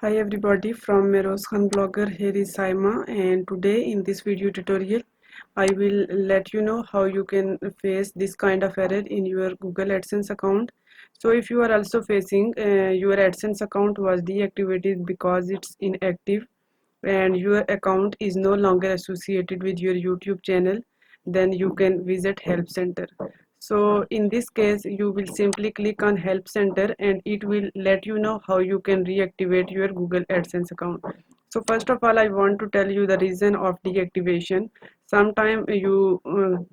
Hi everybody, from Meros Khan blogger. Here is Saima, and today in this video tutorial I will let you know how you can face this kind of error in your Google AdSense account. So if you are also facing your AdSense account was deactivated because it's inactive and your account is no longer associated with your YouTube channel, then you can visit Help Center. So in this case you will simply click on Help Center and it will let you know how you can reactivate your Google AdSense account. So first of all, I want to tell you the reason of deactivation. Sometimes you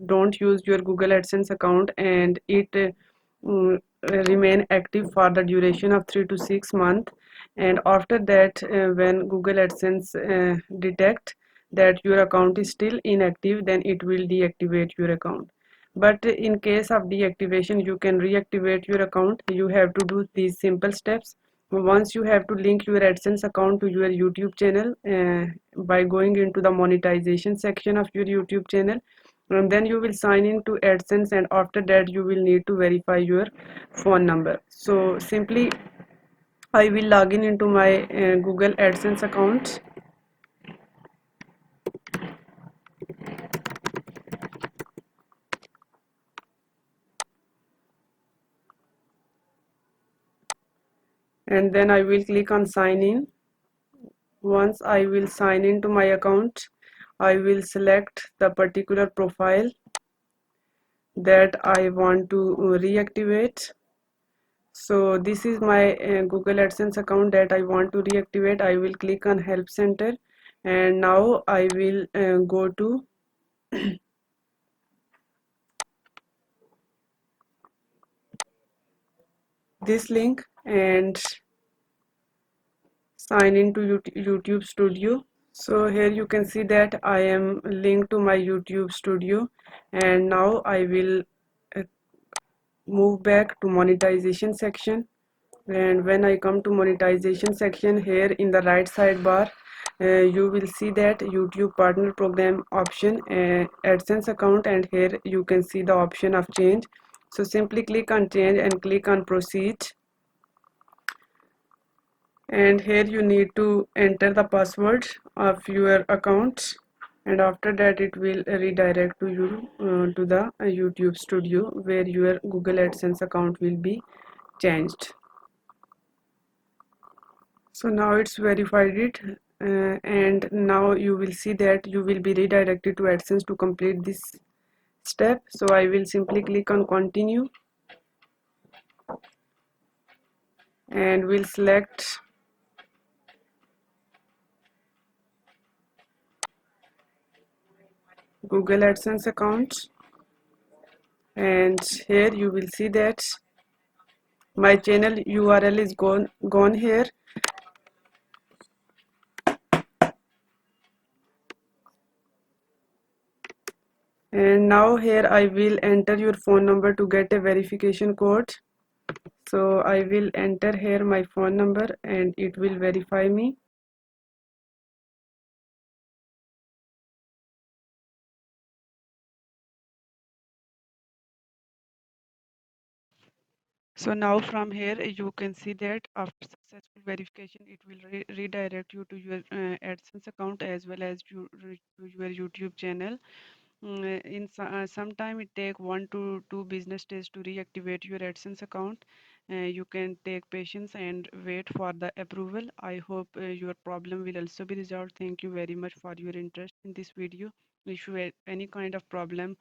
don't use your Google AdSense account and it remain active for the duration of 3 to 6 months, and after that when Google AdSense detect that your account is still inactive, then it will deactivate your account. But in case of deactivation, you can reactivate your account. You have to do these simple steps. Once you have to link your AdSense account to your YouTube channel by going into the monetization section of your YouTube channel, and then you will sign in to AdSense, and after that you will need to verify your phone number. So simply I will log in into my Google AdSense account, and then I will click on sign in. Once I will sign into my account, I will select the particular profile that I want to reactivate. So this is my Google AdSense account that I want to reactivate. I will click on Help Center, and now I will go to this link and sign into YouTube Studio. So here you can see that I am linked to my YouTube Studio, and now I will uh, move back to monetization section. And when I come to monetization section, here in the right sidebar you will see that YouTube partner program option, AdSense account, and here you can see the option of change. So simply click on change and click on proceed, and here you need to enter the password of your account, and after that it will redirect to you to the YouTube Studio where your Google AdSense account will be changed. So now it's verified it, and now you will see that you will be redirected to AdSense to complete this step. So I will simply click on continue and will select Google AdSense account, and here you will see that my channel URL is gone here, and now here I will enter your phone number to get a verification code. So I will enter here my phone number and it will verify me. So now from here you can see that after successful verification it will redirect you to your AdSense account as well as to your YouTube channel. In sometime it take 1 to 2 business days to reactivate your AdSense account. You can take patience and wait for the approval. I hope your problem will also be resolved. Thank you very much for your interest in this video. If you have any kind of problem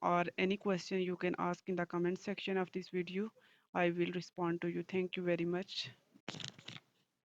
or any question, you can ask in the comment section of this video. I will respond to you. Thank you very much.